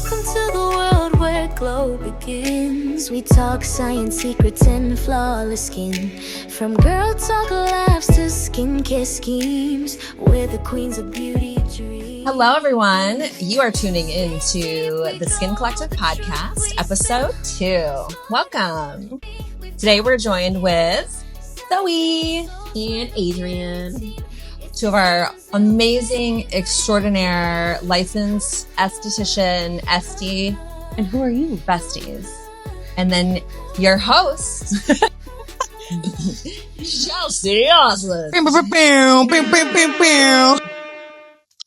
Welcome to the world where glow begins. We talk science, secrets, and flawless skin. From girl talk laughs to skincare schemes. We're the queens of beauty dreams. Hello, everyone. You are tuning into the Skin Collective Podcast, episode 2. Welcome. Today, we're joined with Zoie and Adrian, two of our amazing, extraordinaire, licensed esthetician, Esty. And who are you? Besties. And then your host, Chelsea Osland.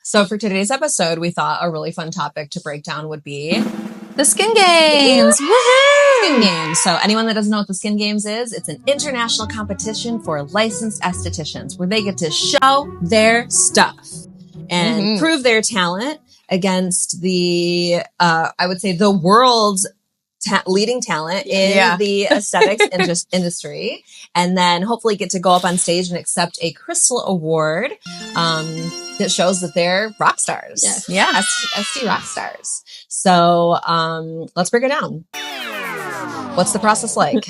So for today's episode, we thought a really fun topic to break down would be the Skin Games. Woohoo! Skin Games. So anyone that doesn't know what the Skin Games is, it's an international competition for licensed estheticians where they get to show their stuff and prove their talent against the, I would say, the world's leading talent in the aesthetics industry, and then hopefully get to go up on stage and accept a Crystal Award that shows that they're rock stars. Yes. Yeah, ST rock stars. So let's break it down. What's the process like?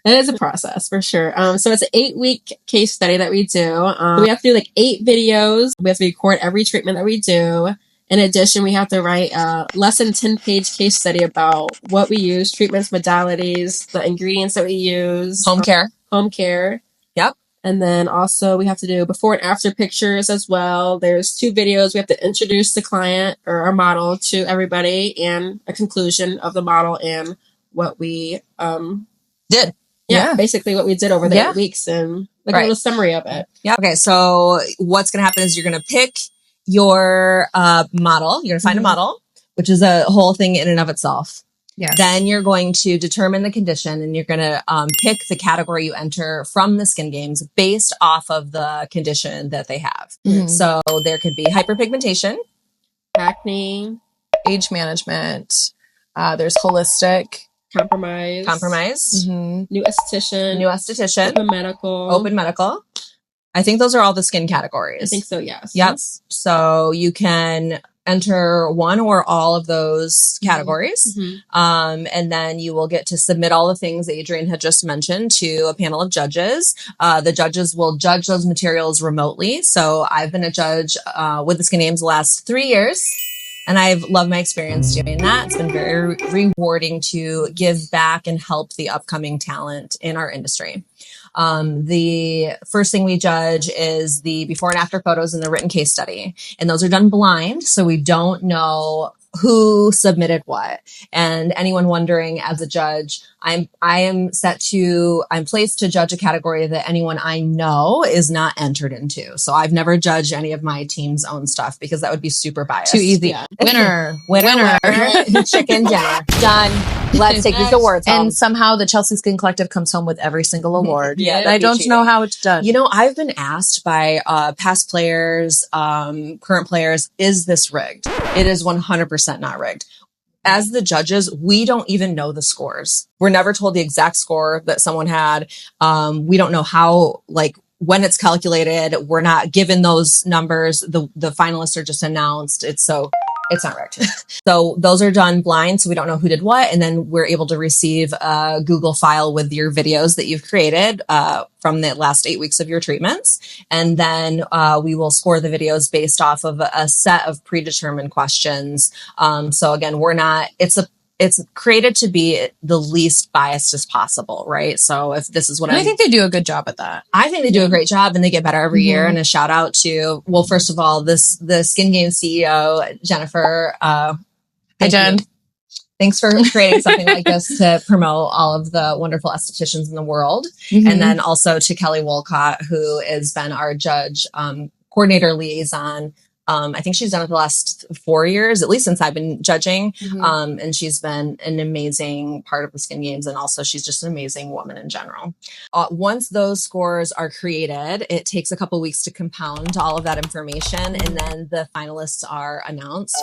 It is a process for sure. So it's an 8-week case study that we do. We have to do like 8 videos. We have to record every treatment that we do. In addition, we have to write a less than 10-page case study about what we use, treatments, modalities, the ingredients that we use. Home care. Yep. And then also we have to do before and after pictures as well. There's 2 videos. We have to introduce the client or our model to everybody and a conclusion of the model and what we did. Yeah, basically what we did over the 8 weeks and like a little summary of it. Yeah. Okay, so what's going to happen is you're going to pick your model. You're going to find a model, which is a whole thing in and of itself. Yeah. Then you're going to determine the condition and you're going to pick the category you enter from the Skin Games based off of the condition that they have. So there could be hyperpigmentation, acne, age management. There's holistic, compromise, new esthetician, open medical. I think those are all the skin categories. I think so, yes. Yep. So you can enter one or all of those categories. And then you will get to submit all the things Adrian had just mentioned to a panel of judges. The judges will judge those materials remotely. So I've been a judge with the Skin Games the last 3 years. And I've loved my experience doing that. It's been very rewarding to give back and help the upcoming talent in our industry. The first thing we judge is the before and after photos in the written case study. And those are done blind. So we don't know who submitted what. And anyone wondering, as a judge, I'm placed to judge a category that anyone I know is not entered into. So I've never judged any of my team's own stuff because that would be super biased. Too easy. Yeah. Winner. Chicken dinner. Done. Let's take these awards home. And somehow the Chelsea Skin Collective comes home with every single award. Yeah, I don't know how it's done. You know, I've been asked by past players, current players, is this rigged? It is 100% not rigged. As the judges, we don't even know the scores. We're never told the exact score that someone had. We don't know how, when it's calculated. We're not given those numbers. The finalists are just announced. It's not rigged. So those are done blind. So we don't know who did what. And then we're able to receive a Google file with your videos that you've created, from the last 8 weeks of your treatments. And then, we will score the videos based off of a set of predetermined questions. So again, it's created to be the least biased as possible, right? So if this is what I think they do a good job at that. I think they do a great job and they get better every year. And a shout out to, well, first of all, the Skin Games CEO, Jennifer. Hi, Jen. Thanks for creating something like this to promote all of the wonderful estheticians in the world. And then also to Kelly Wolcott, who has been our judge, coordinator liaison. I think she's done it the last 4 years, at least since I've been judging. And she's been an amazing part of the Skin Games. And also she's just an amazing woman in general. Once those scores are created, it takes a couple weeks to compound all of that information. And then the finalists are announced.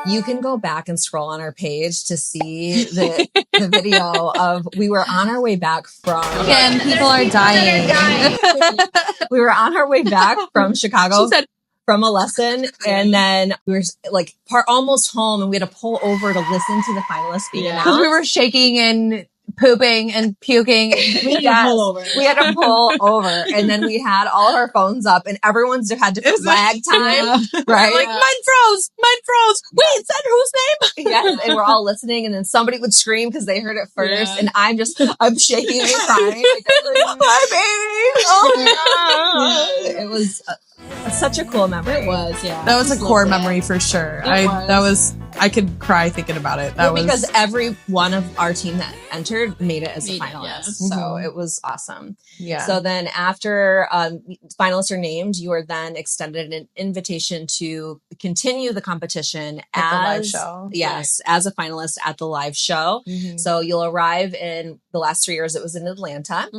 You can go back and scroll on our page to see the video of, we were on our way back from... Again, people are dying. We were on our way back from Chicago. She said, from a lesson. And then we were like almost home and we had to pull over to listen to the finalists being Yeah. announced. Because we were shaking and pooping and puking. We had to pull over. We had to pull over, and then we had all of our phones up, and everyone's had different lag time, right? Like, mine froze. Wait, said whose name? Yes, and we're all listening, and then somebody would scream because they heard it first, and I'm shaking and crying. Like, my baby! Oh my God! It was such a cool memory. It was, yeah. That was a core memory for sure. I could cry thinking about it. Because every one of our team that entered made it as a finalist. Yeah. So it was awesome. Yeah. So then after finalists are named, you are then extended an invitation to continue the competition At the live as show. Yes, as a finalist at the live show. So you'll arrive in the last 3 years. It was in Atlanta.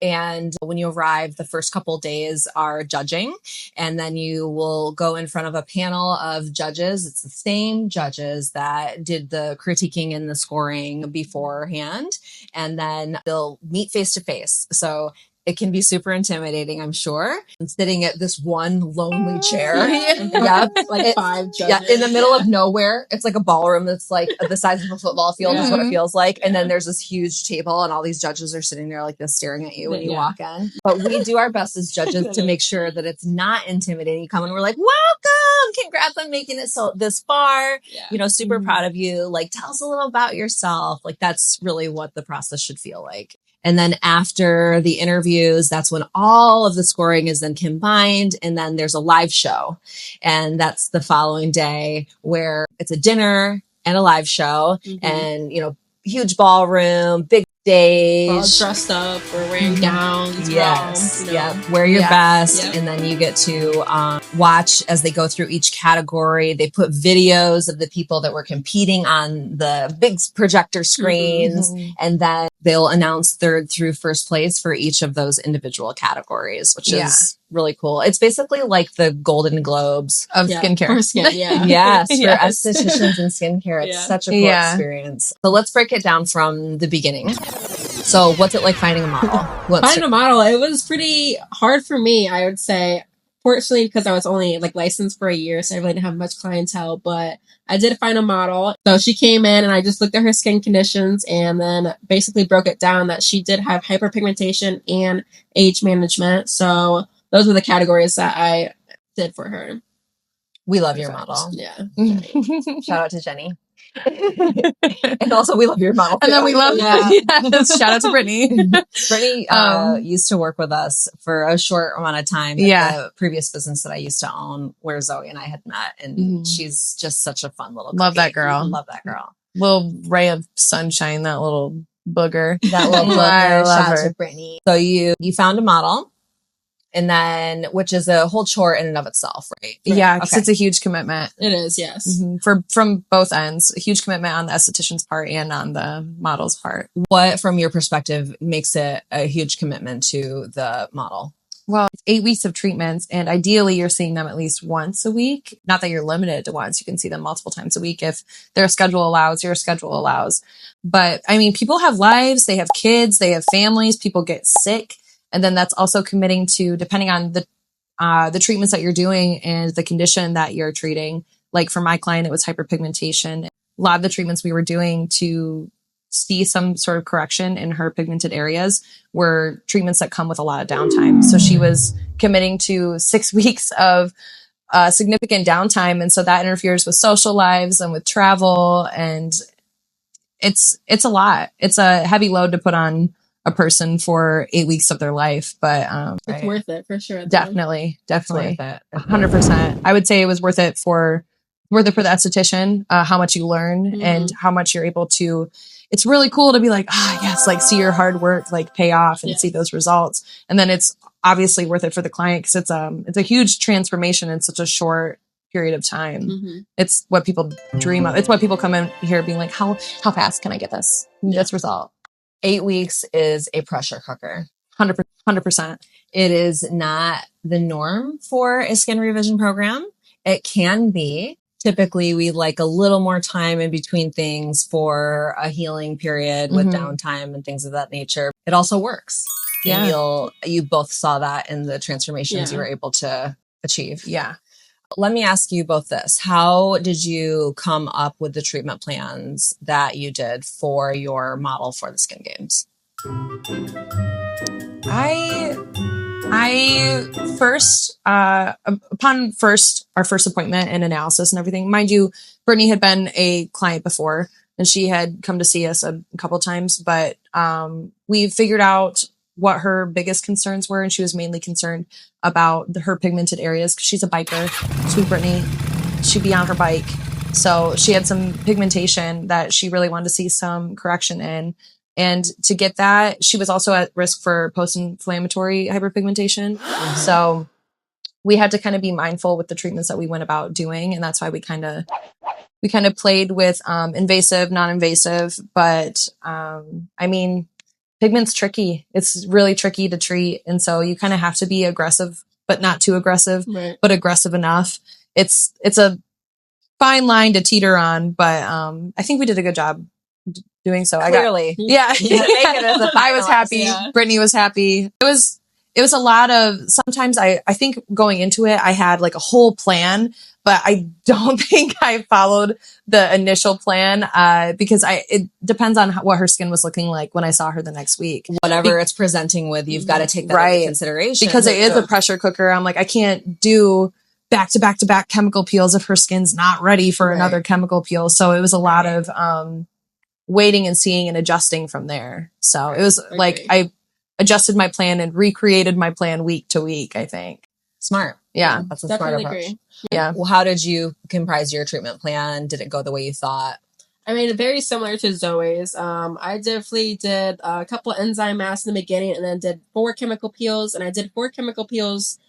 And when you arrive, the first couple days are judging, and then you will go in front of a panel of judges. It's the same judges that did the critiquing and the scoring beforehand, and then they'll meet face to face. So it can be super intimidating, I'm sure. And sitting at this one lonely chair. Like 5 judges. Yeah, in the middle of nowhere. It's like a ballroom that's like the size of a football field is what it feels like. And then there's this huge table and all these judges are sitting there like this staring at you when you walk in. But we do our best as judges to make sure that it's not intimidating. You come and we're like, welcome! Congrats on making it this far. Yeah. You know, super proud of you. Like, tell us a little about yourself. Like, that's really what the process should feel like. And then after the interviews, that's when all of the scoring is then combined. And then there's a live show. And that's the following day where it's a dinner and a live show and, you know, huge ballroom, big stage. We're all dressed up. We're wearing gowns. Yes. We're all, Wear your best. Yep. And then you get to watch as they go through each category. They put videos of the people that were competing on the big projector screens. And then they'll announce third through first place for each of those individual categories, which is really cool. It's basically like the Golden Globes of skincare. For skin, yes, for estheticians and skincare. It's such a cool experience. So let's break it down from the beginning. So what's it like finding a model? Finding a model, it was pretty hard for me, I would say. Fortunately, because I was only like licensed for a year, so I really didn't have much clientele, but I did find a model. So she came in and I just looked at her skin conditions and then basically broke it down that she did have hyperpigmentation and age management. So those were the categories that I did for her. We love your model. Yeah. Shout out to Jenny. And also we love your model too. And then we love shout out to Brittany. Brittany used to work with us for a short amount of time at the previous business that I used to own where Zoe and I had met, and she's just such a fun little love that girl. Love that girl. Little ray of sunshine, that little booger. That little booger. I love Shout out her. to Brittany. So you found a model. And then, which is a whole chore in and of itself, right? Yeah, because it's a huge commitment. It is, yes. From both ends, a huge commitment on the esthetician's part and on the model's part. What, from your perspective, makes it a huge commitment to the model? Well, it's 8 weeks of treatments, and ideally you're seeing them at least once a week. Not that you're limited to once. You can see them multiple times a week if their schedule allows, your schedule allows. But I mean, people have lives, they have kids, they have families, people get sick. And then that's also committing to, depending on the treatments that you're doing and the condition that you're treating. Like for my client, it was hyperpigmentation. A lot of the treatments we were doing to see some sort of correction in her pigmented areas were treatments that come with a lot of downtime. So she was committing to 6 weeks of significant downtime. And so that interferes with social lives and with travel. And it's a lot. It's a heavy load to put on a person for 8 weeks of their life, but it's worth it for sure. Definitely. Worth it. 100%. I would say it was worth it for the esthetician, how much you learn and how much you're able to. It's really cool to be like, yes, like see your hard work like pay off and see those results, and then it's obviously worth it for the client because it's a huge transformation in such a short period of time. It's what people dream of. It's what people come in here being like, how fast can I get this result? 8 weeks is a pressure cooker. 100%. It is not the norm for a skin revision program. It can be. Typically, we like a little more time in between things for a healing period with downtime and things of that nature. It also works. Yeah. And you both saw that in the transformations you were able to achieve. Yeah. Let me ask you both this. How did you come up with the treatment plans that you did for your model for the Skin Games? I first, upon our first appointment and analysis and everything, mind you, Brittany had been a client before and she had come to see us a couple times, but, we figured out what her biggest concerns were. And she was mainly concerned about her pigmented areas. 'Cause she's a biker. Sweet Brittany. She'd be on her bike. So she had some pigmentation that she really wanted to see some correction in. And to get that, she was also at risk for post-inflammatory hyperpigmentation. So we had to kind of be mindful with the treatments that we went about doing. And that's why we kind of played with invasive, non-invasive. But I mean, pigment's tricky. It's really tricky to treat. And so you kind of have to be aggressive, but not too aggressive, Right. but aggressive enough. It's a fine line to teeter on, but I think we did a good job doing so. Clearly. Yeah. I was happy. Yeah. Brittany was happy. It was a lot of, sometimes I think going into it, I had like a whole plan, but I don't think I followed the initial plan, because it depends on what her skin was looking like when I saw her the next week. Whatever it's presenting with, you've got to take that into consideration. Because it is a pressure cooker. I'm like, I can't do back to back to back chemical peels if her skin's not ready for another chemical peel. So it was a lot of, waiting and seeing and adjusting from there. So it was like, I adjusted my plan and recreated my plan week to week, I think. Smart. Yeah. That's a smart Definitely approach. agree. Yeah. Well, how did you comprise your treatment plan? Did it go the way you thought? I mean, very similar to Zoe's. I definitely did a couple of enzyme masks in the beginning and then did 4 chemical peels. And I did 4 chemical peels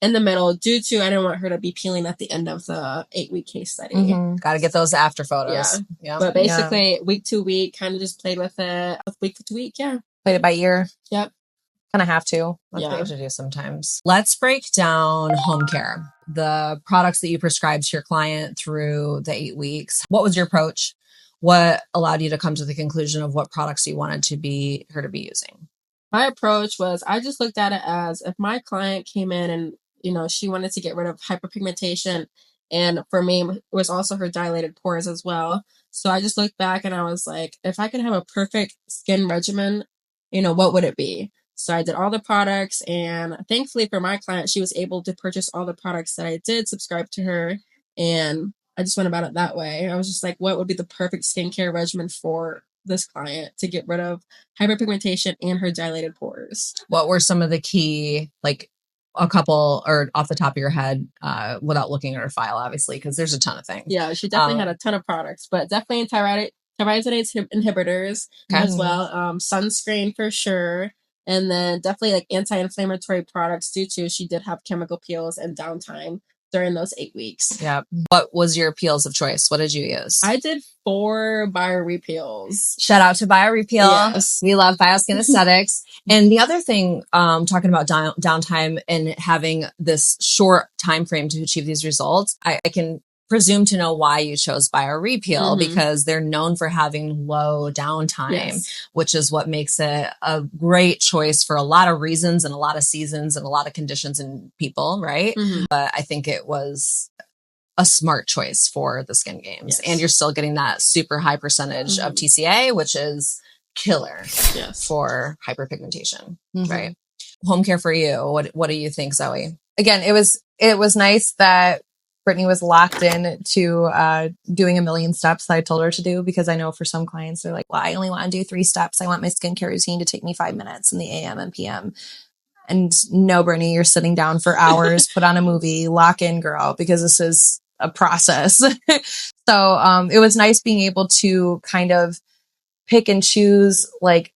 in the middle due to I didn't want her to be peeling at the end of the 8-week case study. Mm-hmm. Got to get those after photos. Yeah. But basically, week to week, kind of just played with it. Week to week, yeah. Played it by ear. Yep. Kind of have to. That's what you have to do sometimes. Let's break down home care, the products that you prescribed to your client through the 8 weeks. What was your approach? What allowed you to come to the conclusion of what products you wanted her to be using? My approach was I just looked at it as if my client came in and, she wanted to get rid of hyperpigmentation. And for me, it was also her dilated pores as well. So I just looked back and I was like, if I could have a perfect skin regimen, what would it be? So I did all the products, and thankfully for my client, she was able to purchase all the products that I did subscribe to her. And I just went about it that way. I was just like, what would be the perfect skincare regimen for this client to get rid of hyperpigmentation and her dilated pores? What were some of the key, like a couple or off the top of your head, without looking at her file, obviously, because there's a ton of things. Yeah, she definitely had a ton of products, but definitely tyrosinase inhibitors as well. Sunscreen for sure. And then definitely like anti-inflammatory products due to she did have chemical peels and downtime during those 8 weeks. Yeah. What was your peels of choice? What did you use? I did 4 BioRepeals. Shout out to BioRepeal. Yes. We love BioSkin Aesthetics. And the other thing, talking about downtime and having this short time frame to achieve these results, I can presume to know why you chose BioRepeal, because they're known for having low downtime, which is what makes it a great choice for a lot of reasons and a lot of seasons and a lot of conditions and people, right? But I think it was a smart choice for the Skin Games. And you're still getting that super high percentage of TCA, which is killer for hyperpigmentation, right? Home care for you. What do you think, Zoe? Again, it was nice that Brittany was locked in to doing a million steps that I told her to do, because I know for some clients, they're like, well, I only want to do 3 steps. I want my skincare routine to take me 5 minutes in the AM and PM. And no, Brittany, you're sitting down for hours, put on a movie, lock in, girl, because this is a process. So it was nice being able to kind of pick and choose like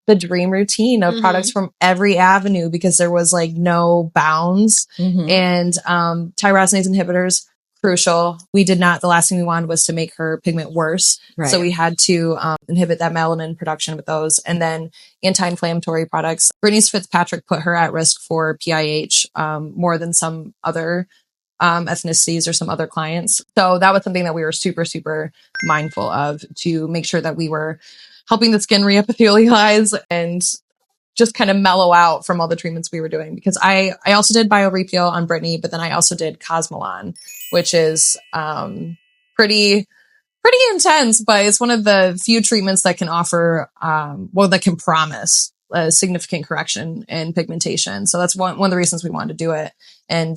the dream routine of products from every avenue, because there was like no bounds. And tyrosinase inhibitors, crucial. The last thing we wanted was to make her pigment worse. So we had to inhibit that melanin production with those. And then anti-inflammatory products. Brittany Fitzpatrick put her at risk for PIH more than some other ethnicities or some other clients. So that was something that we were super, super mindful of, to make sure that we were helping the skin reepithelialize and just kind of mellow out from all the treatments we were doing, because I also did BioRepeal on Brittany, but then I also did Cosmelan, which is pretty intense, but it's one of the few treatments that can offer that can promise a significant correction in pigmentation. So that's one of the reasons we wanted to do it. And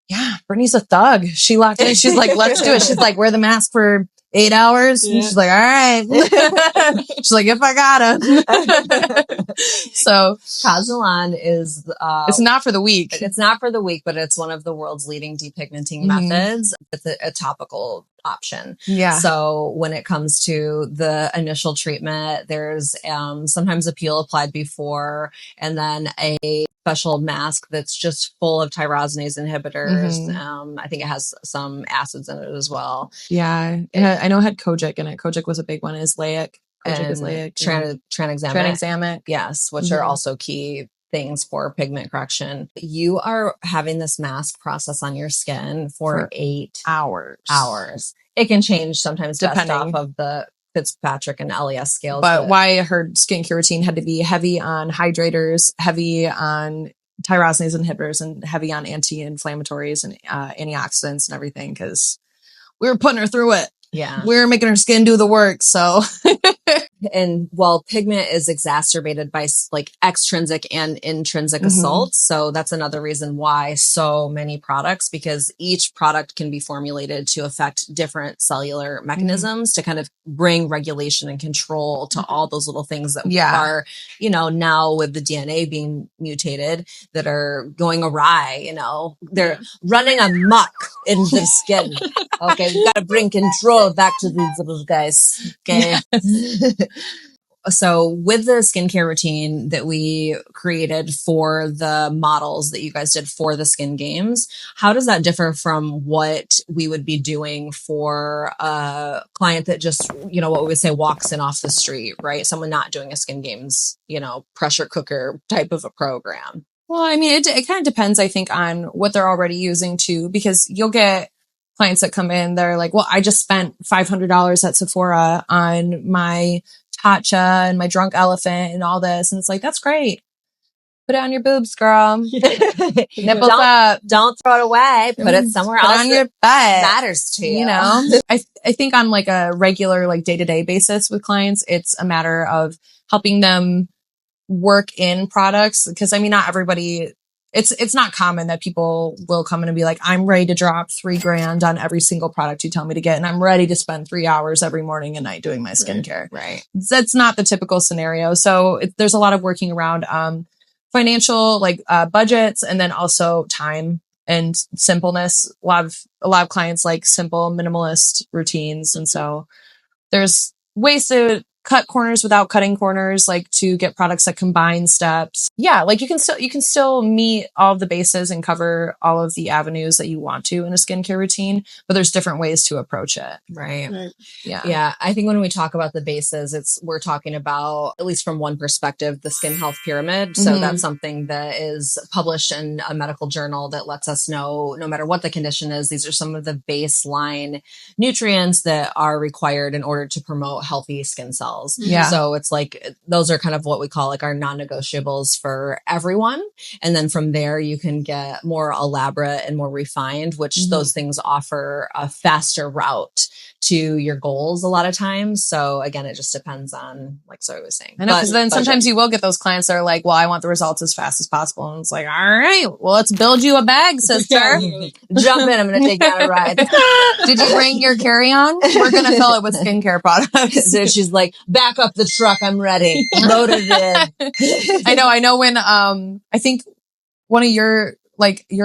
yeah, Brittany's a thug. She locked in. She's like, let's do it. She's like, wear the mask for 8 hours. And she's like, all right. She's like, if I gotta. So Cosmelan is it's not for the weak. It's not for the weak, but it's one of the world's leading depigmenting methods. It's a topical option. Yeah. So when it comes to the initial treatment, there's sometimes a peel applied before, and then a special mask that's just full of tyrosinase inhibitors. I think it has some acids in it as well. Yeah. I know it had Kojic in it. Kojic was a big one. Is Kojic is Laic. Tranexamic. Yes, which are also key things for pigment correction. You are having this mask process on your skin for 8 hours. It can change sometimes depending off of the Fitzpatrick and LES scales. But why her skincare routine had to be heavy on hydrators, heavy on tyrosinase inhibitors, and heavy on anti-inflammatories and antioxidants and everything, because we were putting her through it. Yeah. We were making her skin do the work. So And while pigment is exacerbated by like extrinsic and intrinsic assaults. So that's another reason why so many products, because each product can be formulated to affect different cellular mechanisms to kind of bring regulation and control to all those little things that are, now with the DNA being mutated, that are going awry, they're running amok in the skin. Okay. We got to bring control back to these little guys. Okay. So with the skincare routine that we created for the models that you guys did for the skin games, how does that differ from what we would be doing for a client that just, what we would say walks in off the street, right? Someone not doing a skin games, pressure cooker type of a program. Well, I mean, it kind of depends, I think, on what they're already using too, because you'll get clients that come in, they're like, well, I just spent $500 at Sephora on my Tatcha and my drunk elephant and all this. And it's like, that's great. Put it on your boobs, girl. Nipples up. Don't throw it away. Put it somewhere else on your butt. Matters to you. I think on like a regular, like day-to-day basis with clients, it's a matter of helping them work in products. Because I mean, not everybody, it's not common that people will come in and be like, I'm ready to drop $3,000 on every single product you tell me to get. And I'm ready to spend 3 hours every morning and night doing my skincare. Right. That's not the typical scenario. So there's a lot of working around, financial, budgets, and then also time and simpleness. A lot of clients like simple simple routines. And so there's ways to cut corners without cutting corners, like to get products that combine steps. Yeah, like you can still meet all of the bases and cover all of the avenues that you want to in a skincare routine, but there's different ways to approach it. Right. Yeah. Yeah. I think when we talk about the bases, we're talking about, at least from one perspective, the skin health pyramid. So that's something that is published in a medical journal that lets us know, no matter what the condition is, these are some of the baseline nutrients that are required in order to promote healthy skin cells. Yeah. So it's like, those are kind of what we call like our non-negotiables for everyone. And then from there, you can get more elaborate and more refined, which those things offer a faster route to your goals a lot of times. So again, it just depends on, like Zoe was saying. I know, because then sometimes you will get those clients that are like, well, I want the results as fast as possible. And it's like, all right, well, let's build you a bag, sister. Jump in. I'm going to take you on a ride. Did you bring your carry-on? We're going to fill it with skincare products. So she's like, back up the truck. I'm ready. Load it in. I know when, I think one of your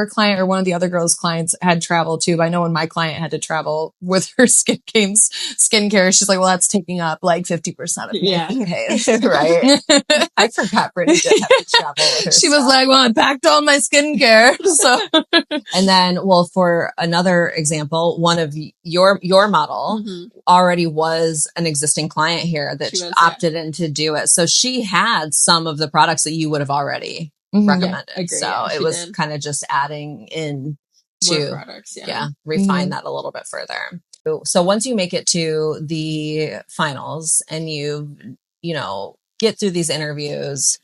client or one of the other girls' clients had travel too. But I know when my client had to travel with her skincare, she's like, well, that's taking up like 50% of me. Yeah. Right. I forgot Brittany did have to travel with her. She was like, well, I packed all my skincare. So, and then, well, for another example, one of your model already was an existing client here that opted in to do it. So she had some of the products that you would have already recommended. Yeah, so it was kind of just adding in to more products, refine that a little bit further. So once you make it to the finals and you get through these interviews,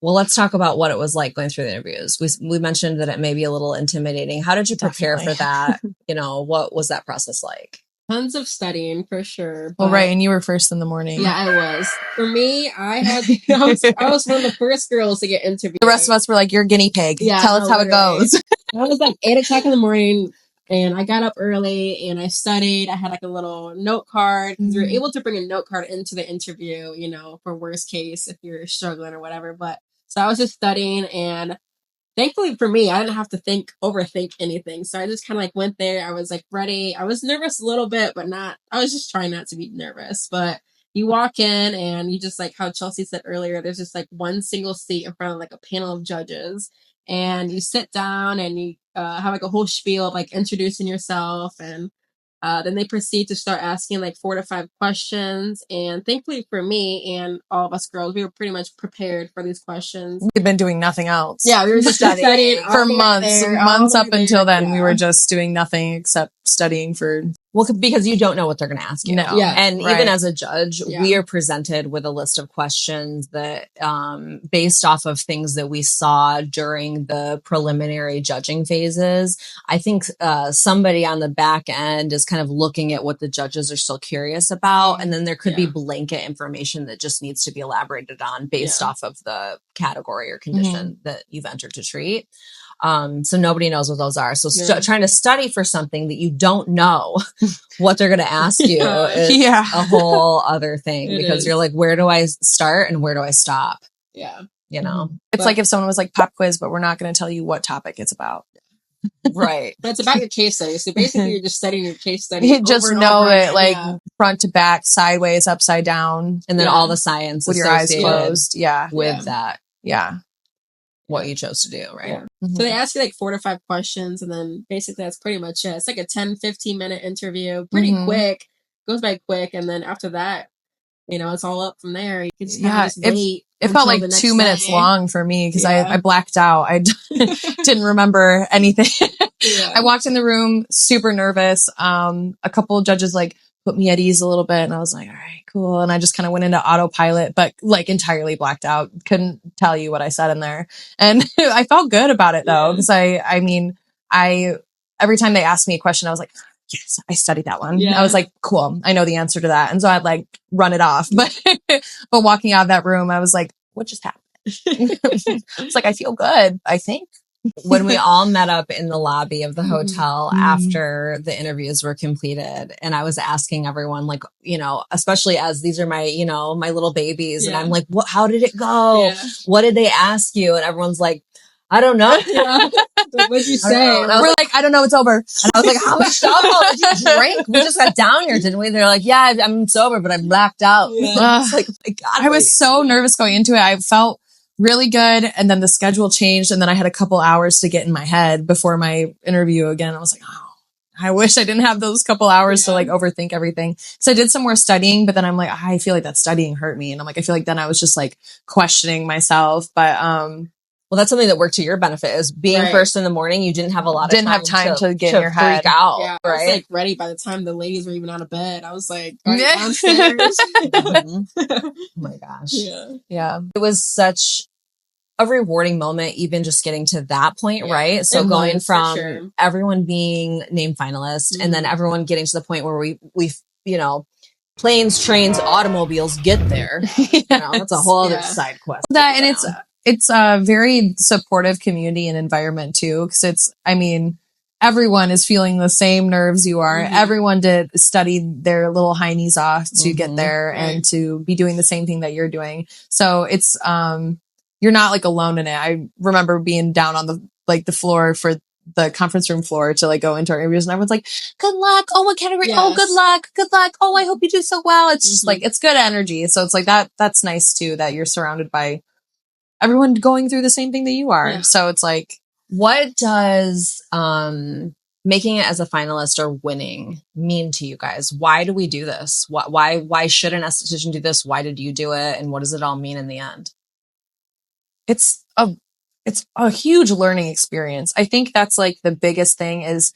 Well, let's talk about what it was like going through the interviews. We mentioned that it may be a little intimidating. How did you prepare for that? What was that process like? Tons of studying for sure. Well, right. And you were first in the morning. Yeah, I was. For me, I was one of the first girls to get interviewed. The rest of us were like, you're a guinea pig. Yeah, tell us how it goes. It was like 8:00 in the morning. And I got up early and I studied. I had like a little note card because we were able to bring a note card into the interview, for worst case if you're struggling or whatever. But so I was just studying, and thankfully for me, I didn't have to overthink anything. So I just kind of like went there. I was like ready. I was nervous a little bit, but I was just trying not to be nervous. But you walk in and you just like how Chelsea said earlier, there's just like one single seat in front of like a panel of judges. And you sit down and you have like a whole spiel of like introducing yourself, and then they proceed to start asking like 4 to 5 questions. And thankfully for me and all of us girls, we were pretty much prepared for these questions. We've been doing nothing else. Yeah, we were just studying for months up until then. We were just doing nothing except studying for. Well, because you don't know what they're going to ask you. No. Yeah, and even as a judge, we are presented with a list of questions that, based off of things that we saw during the preliminary judging phases, I think somebody on the back end is kind of looking at what the judges are still curious about. And then there could be blanket information that just needs to be elaborated on based off of the category or condition that you've entered to treat. So nobody knows what those are. So trying to study for something that you don't know what they're going to ask you is a whole other thing, because you're like, where do I start and where do I stop? Yeah. It's like if someone was like pop quiz, but we're not going to tell you what topic it's about. Right. But it's about your case study. So basically you're just studying your case study. You just know it like front to back, sideways, upside down. And then all the science with your eyes closed. With that. Yeah. What you chose to do, right? Yeah. So they ask you like 4 to 5 questions, and then basically that's pretty much it. It's like a 10-15 minute interview, pretty quick, goes by quick, and then after that, it's all up from there. You can just just wait. It felt like 2 minutes long for me because I blacked out. I didn't remember anything. I walked in the room super nervous. A couple of judges like put me at ease a little bit, and I was like, all right, cool. And I just kind of went into autopilot, but like entirely blacked out. Couldn't tell you what I said in there. And I felt good about it though, because I mean, every time they asked me a question, I was like, yes, I studied that one. I was like, cool, I know the answer to that. And so I'd like run it off. But walking out of that room, I was like, what just happened? It's like, I feel good, I think. When we all met up in the lobby of the hotel after the interviews were completed, and I was asking everyone, like, especially as these are my, my little babies, and I'm like, how did it go? Yeah. What did they ask you? And everyone's like, I don't know. What'd you say? We're like, I don't know, it's over. And I was like, how much alcohol did you drink? We just got down here, didn't we? They're like, yeah, I'm sober, but I'm blacked out. I was like, my God, I was so nervous going into it. I felt really good. And then the schedule changed. And then I had a couple hours to get in my head before my interview again. I was like, oh, I wish I didn't have those couple hours to like overthink everything. So I did some more studying, but then I'm like, I feel like that studying hurt me. And I'm like, I feel like then I was just like questioning myself. But, well, that's something that worked to your benefit is being first in the morning. You didn't have a lot of time to get in your head. Freak out. Yeah, right. I was like ready by the time the ladies were even out of bed. I was like, downstairs. Oh my gosh. Yeah. It was such a rewarding moment, even just getting to that point, right? So going from everyone being named finalist and then everyone getting to the point where we planes, trains, automobiles get there. That's a whole other side quest. That, and it's a very supportive community and environment too. Cause everyone is feeling the same nerves you are. Everyone studied their little heinies off to get there and to be doing the same thing that you're doing. So it's, you're not like alone in it. I remember being down on the floor for the conference room floor to like go into our interviews, and everyone's like, good luck. Oh, what category? Yes. Oh, good luck. Good luck. Oh, I hope you do so well. It's just like, it's good energy. So it's like that's nice too, that you're surrounded by everyone going through the same thing that you are. Yeah. So it's like, what does, making it as a finalist or winning mean to you guys? Why do we do this? Why should an esthetician do this? Why did you do it? And what does it all mean in the end? It's a huge learning experience. I think that's like the biggest thing is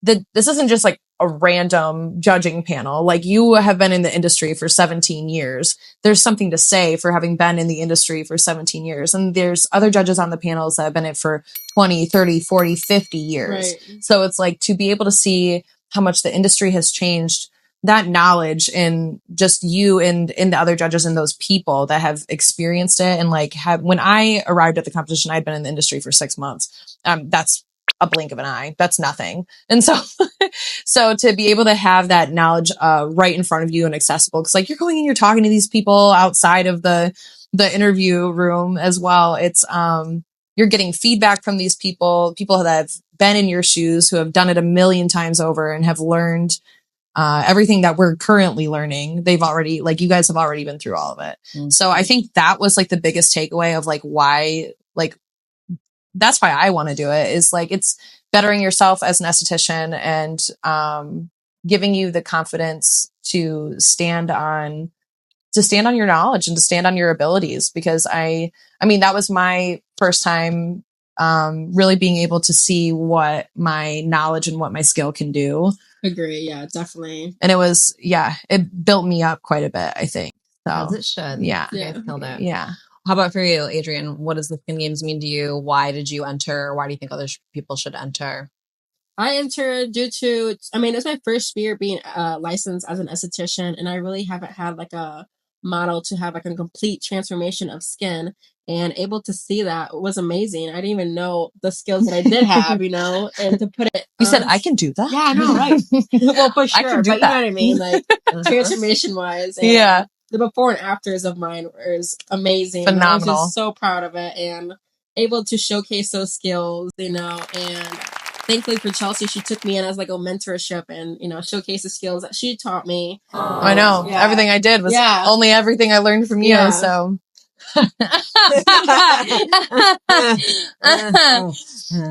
this isn't just like a random judging panel. Like, you have been in the industry for 17 years. There's something to say for having been in the industry for 17 years. And there's other judges on the panels that have been in it for 20, 30, 40, 50 years. Right. So it's like, to be able to see how much the industry has changed, that knowledge in just you and in the other judges and those people that have experienced it. And like, when I arrived at the competition, I'd been in the industry for 6 months. That's a blink of an eye. That's nothing. And so, so to be able to have that knowledge, right in front of you and accessible, cause like, you're going and you're talking to these people outside of the interview room as well. It's, you're getting feedback from these people that have been in your shoes, who have done it a million times over and have learned, everything that we're currently learning. They've already, like, you guys have already been through all of it. Mm-hmm. So I think that was like the biggest takeaway of like why, like, that's why I want to do it, is like, it's bettering yourself as an esthetician and, giving you the confidence to stand on your knowledge and to stand on your abilities. Because I mean, that was my first time, really being able to see what my knowledge and what my skill can do. Agree. Yeah, definitely. And it built me up quite a bit, I think. So, as it should. Yeah. You guys killed it. Yeah. How about for you, Adrian? What does the Skin Games mean to you? Why did you enter? Why do you think other people should enter? I entered due to, it's my first year being licensed as an esthetician, and I really haven't had like a model to have like a complete transformation of skin, and able to see that was amazing. I didn't even know the skills that I did have, and to put it. You said, I can do that? Yeah, I know, right? Well, for sure. I can do but that. You know what I mean? Like, transformation wise. Yeah. The before and afters of mine is amazing. Phenomenal. I was just so proud of it and able to showcase those skills, and thankfully for Chelsea, she took me in as like a mentorship and, showcase the skills that she taught me. I know. Yeah. Everything I did was only everything I learned from you. Yeah. So. But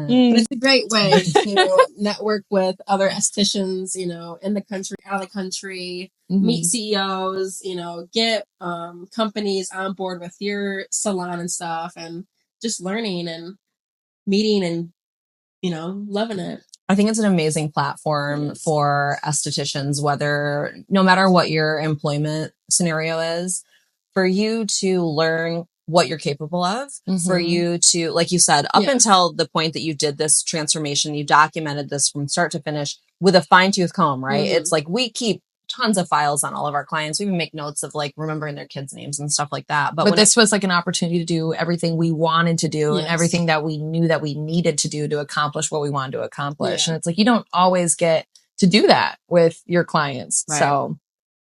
it's a great way to network with other estheticians, in the country, out of the country, meet CEOs, get companies on board with your salon and stuff, and just learning and meeting and, loving it. I think it's an amazing platform for estheticians, no matter what your employment scenario is, for you to learn what you're capable of, for you to, like you said, up until the point that you did this transformation, you documented this from start to finish with a fine-tooth comb, right? It's like, we keep tons of files on all of our clients. We even make notes of like remembering their kids' names and stuff like that. But this was like an opportunity to do everything we wanted to do and everything that we knew that we needed to do to accomplish what we wanted to accomplish. And it's like, you don't always get to do that with your clients. Right. So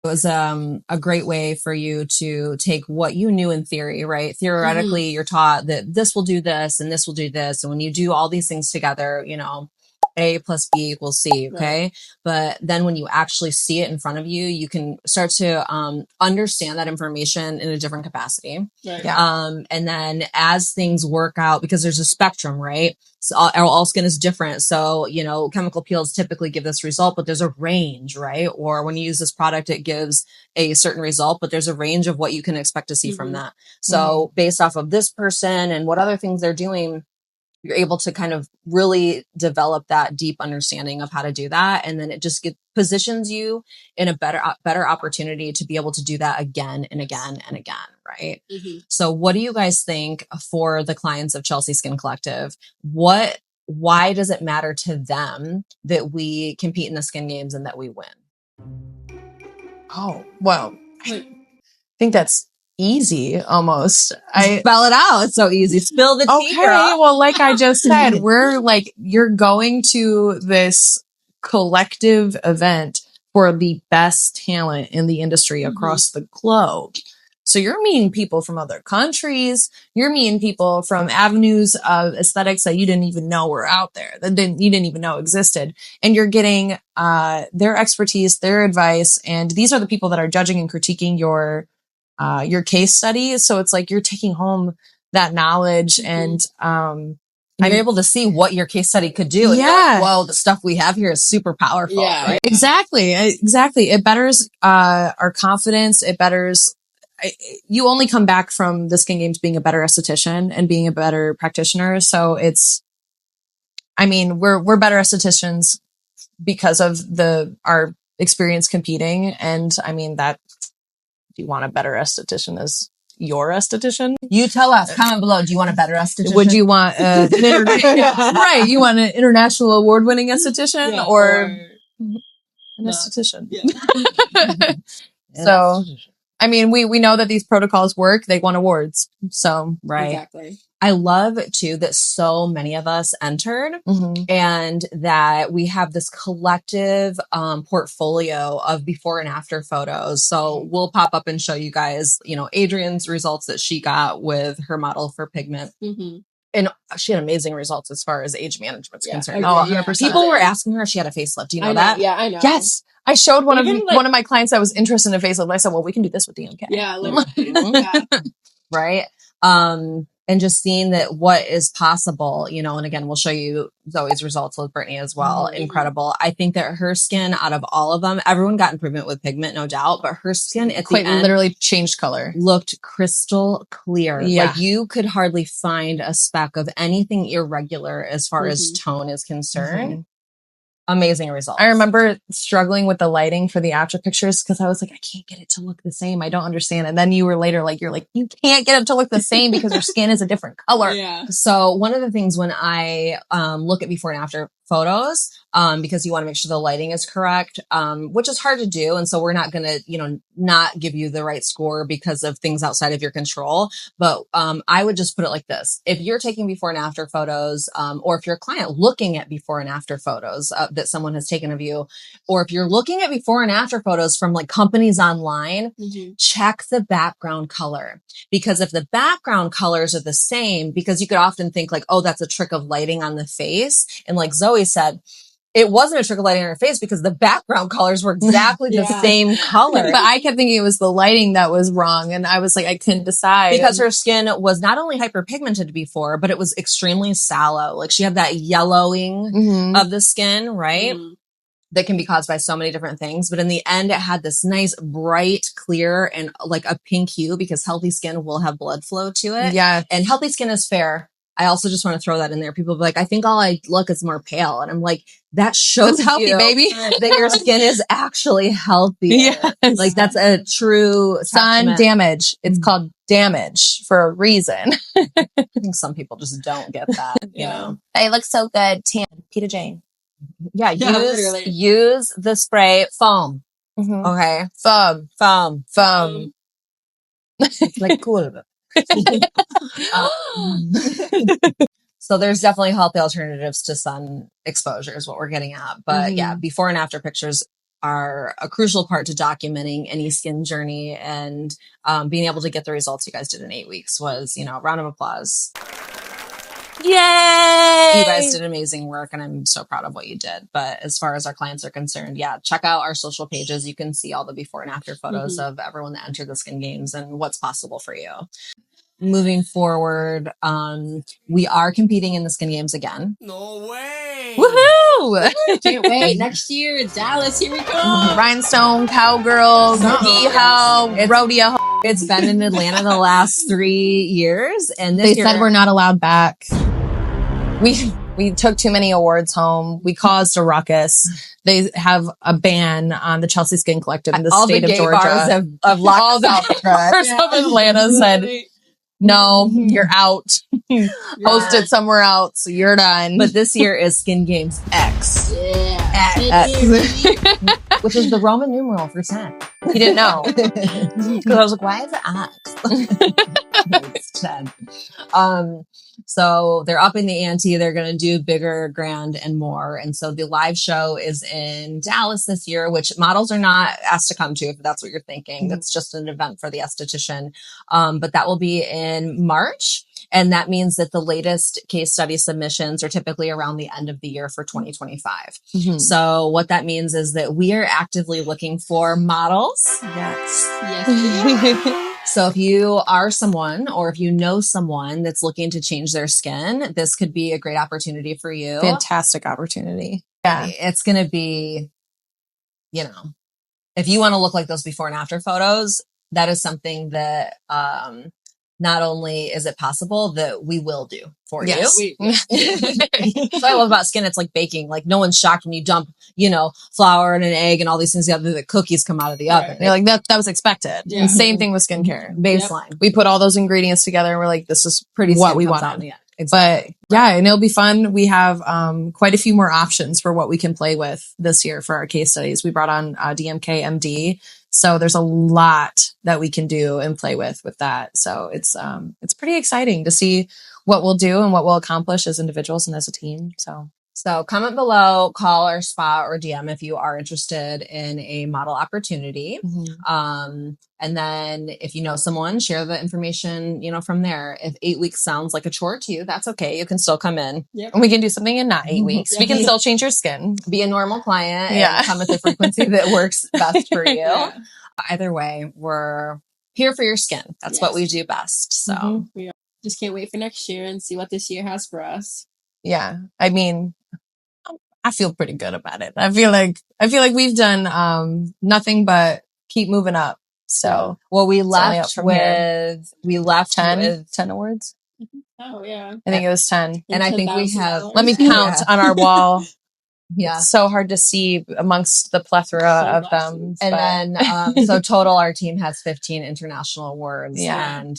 it was a great way for you to take what you knew in theory, right? Theoretically, you're taught that this will do this and this will do this. And when you do all these things together, A plus B equals C. Okay. Right. But then when you actually see it in front of you, you can start to understand that information in a different capacity. Right. Yeah. And then as things work out, because there's a spectrum, right? So all skin is different. So, chemical peels typically give this result, but there's a range, right? Or when you use this product, it gives a certain result, but there's a range of what you can expect to see from that. So based off of this person and what other things they're doing, you're able to kind of really develop that deep understanding of how to do that. And then it just positions you in a better opportunity to be able to do that again and again and again. Right. So what do you guys think for the clients of Chelsea Skin Collective? Why does it matter to them that we compete in the Skin Games and that we win? Oh, well, I think that's easy almost. I spell it out. It's so easy. Spill the tea. Okay. Well, like I just said, you're going to this collective event for the best talent in the industry across the globe. So you're meeting people from other countries. You're meeting people from avenues of aesthetics that you didn't even know were out there, you didn't even know existed. And you're getting their expertise, their advice. And these are the people that are judging and critiquing your case study. So it's like you're taking home that knowledge and you're able to see what your case study could do. And like, whoa, the stuff we have here is super powerful. Yeah, right? Exactly. It betters our confidence. It betters. You only come back from the Skin Games being a better esthetician and being a better practitioner. So we're better estheticians because of our experience competing. And I mean that if you want a better esthetician as your esthetician, You tell us, comment below, do you want a better esthetician? would you want right? You want an international award-winning esthetician or an esthetician? Yeah. So, I mean, we know that these protocols work. They won awards. So, Right. Exactly. I love too that so many of us entered and that we have this collective portfolio of before and after photos. So we'll pop up and show you guys, you know, Adrian's results that she got with her model for Pigment. And she had amazing results as far as age management is concerned. Oh, 100%. People were asking her if she had a facelift. Do you know that? Yeah, I know. Yes. I showed one Even, of my clients that was interested in a facelift. I said, well, we can do this with DMK. Yeah, literally. Right. And just seeing that what is possible, you know, and again, we'll show you Zoe's results with Brittany as well. Incredible. I think that her skin, out of all of them, everyone got improvement with Pigment, no doubt, but her skin at the end literally changed color, looked crystal clear. Yeah. Like you could hardly find a speck of anything irregular as far as tone is concerned. Amazing results. I remember struggling with the lighting for the after pictures because I was like, I can't get it to look the same. I don't understand. And then you were later like, you're like, you can't get it to look the same because your skin is a different color. Yeah. So one of the things when I look at before and after photos, because you want to make sure the lighting is correct, which is hard to do. And so we're not going to, you know, not give you the right score because of things outside of your control. But I would just put it like this. If you're taking before and after photos, or if you're a client looking at before and after photos that someone has taken of you, or if you're looking at before and after photos from like companies online, check the background color. Because if the background colors are the same, because you could often think like, oh, that's a trick of lighting on the face. And like Zoe said, it wasn't a trick of lighting on her face because the background colors were exactly the same color. But I kept thinking it was the lighting that was wrong. And I was like, I couldn't decide. Because her skin was not only hyperpigmented before, but it was extremely sallow. Like she had that yellowing of the skin, right? That can be caused by so many different things. But in the end, it had this nice, bright, clear, and like a pink hue because healthy skin will have blood flow to it. Yeah. And healthy skin is fair. I also just want to throw that in there. People be like, I think all I look is more pale. And I'm like, that shows It's healthy, you baby. that your skin is actually healthy. Yes. Like that's a true sun testament. damage. It's called damage for a reason. I think some people just don't get that, you know. They look so good. Tan. Peter Jane. Yeah, use the spray foam. Okay. Foam. It's like cool. So there's definitely healthy alternatives to sun exposure is what we're getting at. But yeah, before and after pictures are a crucial part to documenting any skin journey, and being able to get the results you guys did in 8 weeks was, you know, a round of applause. Yay! You guys did amazing work and I'm so proud of what you did. But as far as our clients are concerned, yeah, check out our social pages. You can see all the before and after photos of everyone that entered the Skin Games and what's possible for you. Moving forward, we are competing in the Skin Games again. No way! Woohoo! Can't wait. Next year, Dallas, here we go. Rhinestone, cowgirls, yeehaw, rodeo. It's been in Atlanta the last 3 years, and this They year, said we're not allowed back. We took too many awards home. We caused a ruckus. They have a ban on the Chelsea Skin Collective in the all state the of gay Georgia. bars have locked us out. Bars of Atlanta said, no, you're out. Host it somewhere else. You're done. But this year is Skin Games X. X. Which is the Roman numeral for 10. You didn't know. Because I was like, why is it X? It's 10. So they're upping the ante. They're going to do bigger, grand, and more. And so the live show is in Dallas this year, which models are not asked to come to, if that's what you're thinking. That's just an event for the esthetician. But that will be in March. And that means that the latest case study submissions are typically around the end of the year for 2025. So what that means is that we are actively looking for models. Yes. So if you are someone, or if you know someone that's looking to change their skin, this could be a great opportunity for you. Fantastic opportunity. Yeah. It's going to be, you know, if you want to look like those before and after photos, that is something that, not only is it possible, that we will do for Yes. you. So I love about skin, it's like baking. Like no one's shocked when you dump, flour and an egg and all these things together, the cookies come out of the oven. You're like, that was expected. Yeah. And same thing with skincare. Baseline. We put all those ingredients together and we're like, this is Pretty what skin we comes out in wanted. the end. Exactly. But yeah, and it'll be fun. We have quite a few more options for what we can play with this year for our case studies. We brought on DMK MD. So there's a lot that we can do and play with that. So it's pretty exciting to see what we'll do and what we'll accomplish as individuals and as a team. So comment below, call or spot or DM if you are interested in a model opportunity. And then if you know someone, share the information, from there. If 8 weeks sounds like a chore to you, that's okay. You can still come in. Yep. And we can do something in not 8 weeks. We can still change your skin. Be a normal client and come at the frequency that works best for you. Either way, we're here for your skin. That's what we do best. So we just can't wait for next year and see what this year has for us. Yeah. I mean, I feel pretty good about it. I feel like we've done nothing but keep moving up. So well, we left from with 10 awards. Oh yeah. I think it was 10. And I think we have, let me count on our wall. Yeah. It's so hard to see amongst the plethora of them. And then, so total, our team has 15 international awards. Yeah. And,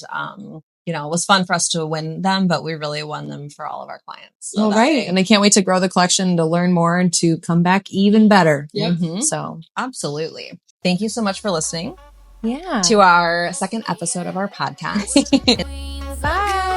it was fun for us to win them, but we really won them for all of our clients. So right. And I can't wait to grow the collection, to learn more and to come back even better. Yep. So absolutely. Thank you so much for listening. Yeah. To our second episode of our podcast. Bye.